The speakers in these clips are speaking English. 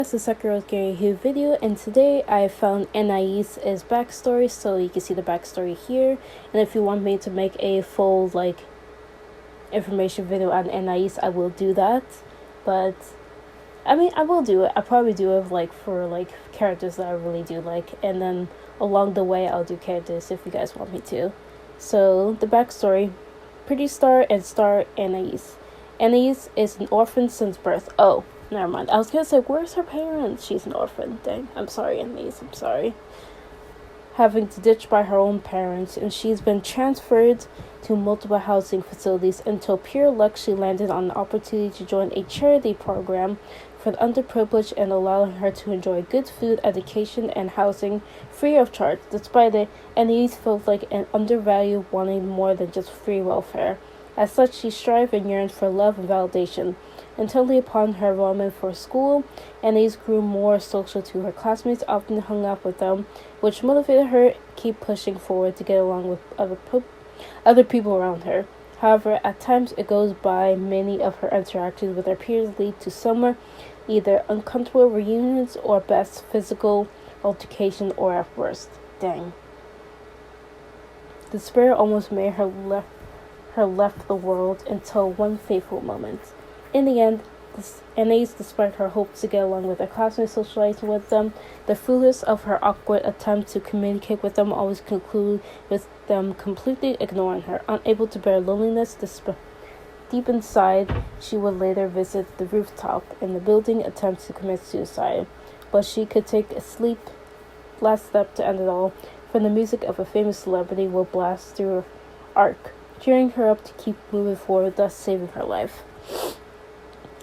This is SAKURA-ROSEGAMER video, and today I found Anais' backstory, so you can see the backstory here. And if you want me to make a full information video on Anais, I will do that. But I will do it. I'll probably do it for characters that I really do like, and then along the way I'll do characters if you guys want me to. So the backstory: Pretty Star and Star Anais. Anais is an orphan since birth. Oh, never mind. I was gonna say, where's her parents? She's an orphan. Dang. I'm sorry, Anais. I'm sorry. Having to ditch by her own parents, and she's been transferred to multiple housing facilities until pure luck she landed on an opportunity to join a charity program for the underprivileged and allowing her to enjoy good food, education, and housing free of charge. Despite it, Anais felt like an undervalued, wanting more than just free welfare. As such, she strived and yearned for love and validation. Until upon her enrollment for school, Anais grew more social to her classmates, often hung out with them, which motivated her to keep pushing forward to get along with other people around her. However, at times it goes by many of her interactions with her peers lead to somewhere either uncomfortable reunions or best physical altercation or at worst. Dang. Despair almost made her left the world until one fateful moment. In the end, Anais, despite her hopes to get along with her classmates, socializing with them, the fruitlessness of her awkward attempt to communicate with them always concluded with them completely ignoring her. Unable to bear loneliness, deep inside, she would later visit the rooftop in the building, attempt to commit suicide. But she could take a last step to end it all, for the music of a famous celebrity will blast through her arc, cheering her up to keep moving forward, thus saving her life.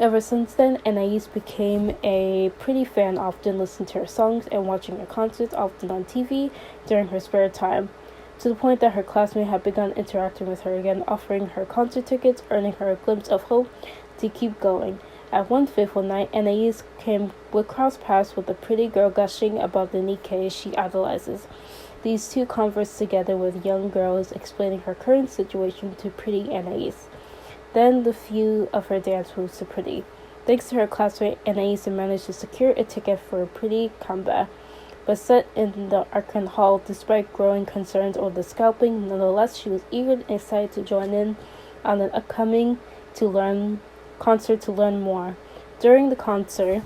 Ever since then, Anais became a pretty fan, often listening to her songs and watching her concerts, often on TV, during her spare time, to the point that her classmates had begun interacting with her again, offering her concert tickets, earning her a glimpse of hope to keep going. At one fateful night, Anais would cross paths with a pretty girl gushing about the Nikkei she idolizes. These two converse together with young girls explaining her current situation to pretty Anais. Then the few of her dance moves to Pretty. Thanks to her classmate, Anais managed to secure a ticket for a Pretty comeback, but set in the Arcane Hall despite growing concerns over the scalping. Nonetheless, she was eager and excited to join in on an upcoming concert to learn more. During the concert,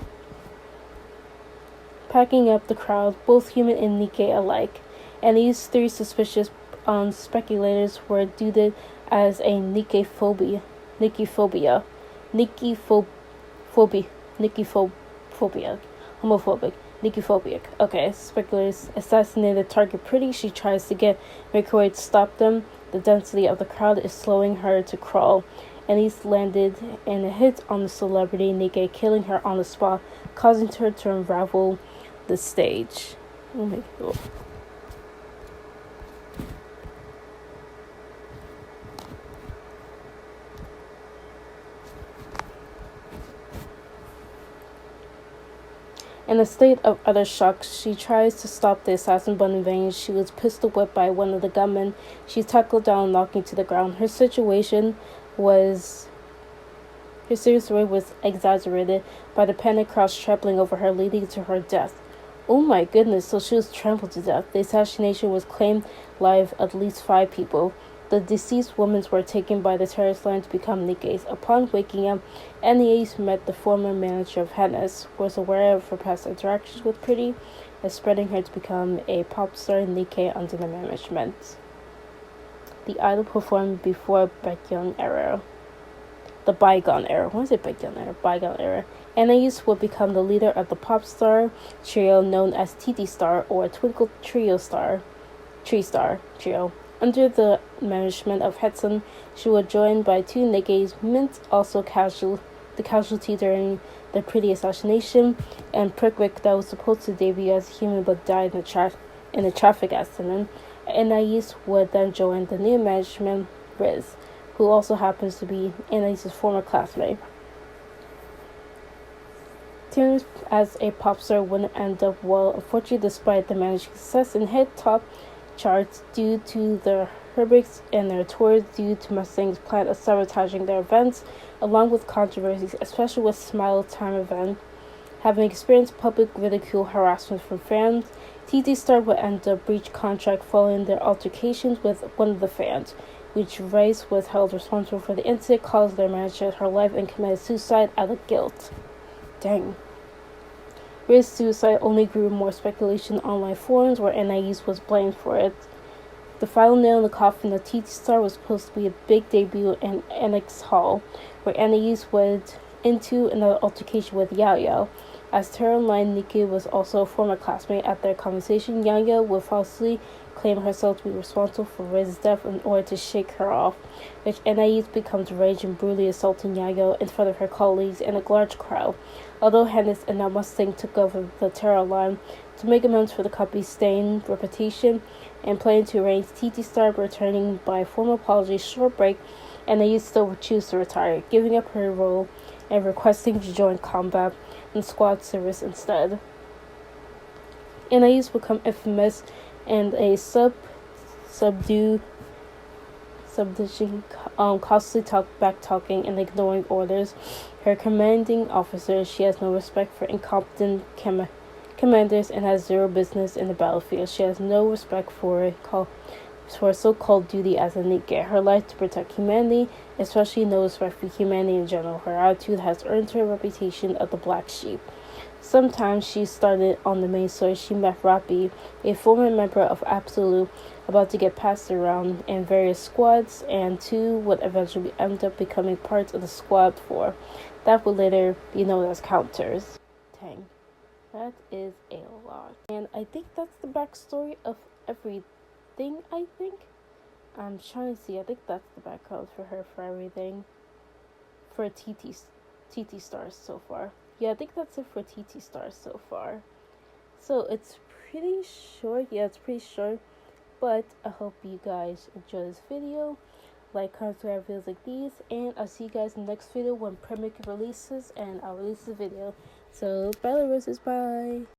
packing up the crowd, both human and Nikkei alike, and these three suspicious speculators were dooted as a Nikkei phobia, homophobic, Nikkei-phobic. Okay, speculators assassinated target Pretty. She tries to make her way to stop them. The density of the crowd is slowing her to crawl. Anais landed and hit on the celebrity Nikkei, killing her on the spot, causing her to unravel the stage. Oh my god. In a state of utter shock, she tries to stop the assassin, but in vain. She was pistol whipped by one of the gunmen. She's tackled down, knocking to the ground. Her serious way was exaggerated by the panic crowd trampling over her, leading to her death. Oh my goodness, so she was trampled to death. The assassination was claimed live at least 5 people. The deceased women were taken by the terrorist line to become Nikkeis. Upon waking up, Anais met the former manager of Hennes, who was aware of her past interactions with Pretty, and spreading her to become a pop star Nikkei under the management. The idol performed before bygone era. The bygone era. What is it, bygone era? Bygone era. Anais would become the leader of the pop star trio known as TT Star or Twinkle Tree Star Trio. Under the management of Hetson, she was joined by 2 Nikkeis, Mint, also the casualty during the Pretty assassination, and Prickwick, that was supposed to debut as a human but died in a traffic accident. Anais would then join the new management, Riz, who also happens to be Anais' former classmate. Teams as a pop star wouldn't end up well, unfortunately, despite the managed success and hit top charts due to the Herbics and their tours due to Mustang's plan of sabotaging their events, along with controversies, especially with Smile Time event Having experienced public ridicule harassment from fans, TT Star would end up breach contract following their altercations with one of the fans, which Rice was held responsible for the incident, caused their manager her life, and committed suicide out of guilt. Dang. Rice's suicide only grew more speculation on online forums where Anais was blamed for it. The final nail in the coffin of TT Star was supposed to be a big debut in Annex Hall, where Anais went into another altercation with Yao Yao. As Terra Online, Nikki was also a former classmate. At their conversation, Yao Yao would falsely claim herself to be responsible for Riz's death in order to shake her off, which Anais becomes rage and brutally assaulting Yao Yao in front of her colleagues and a large crowd. Although Hennis and now Mustang took over the Terra Line to make amends for the company's stained reputation and planning to arrange TT Star returning by a formal apology short break, Anais still would choose to retire, giving up her role and requesting to join combat and squad service instead. Anais become infamous and a subduing, constantly back-talking and ignoring orders. Her commanding officer, she has no respect for incompetent commanders and has zero business in the battlefield. She has no respect for so-called duty as a Nika. Her life to protect humanity, especially no respect for humanity in general. Her attitude has earned her a reputation of the black sheep. Sometimes she started on the main story. She met Rappi, a former member of Absolute, about to get passed around in various squads, and two would eventually end up becoming parts of the squad 4. That would later be known as Counters. Dang, that is a lot. And I think that's the backstory of everything, I think. I'm trying to see. I think that's the background for her for everything. For TT Stars so far. Yeah, I think that's it for TT Stars so far. So it's pretty short. Yeah, it's pretty short. But I hope you guys enjoy this video. Like, comment, subscribe videos like these. And I'll see you guys in the next video when Premic releases. And I'll release the video. So, bye, roses. Bye.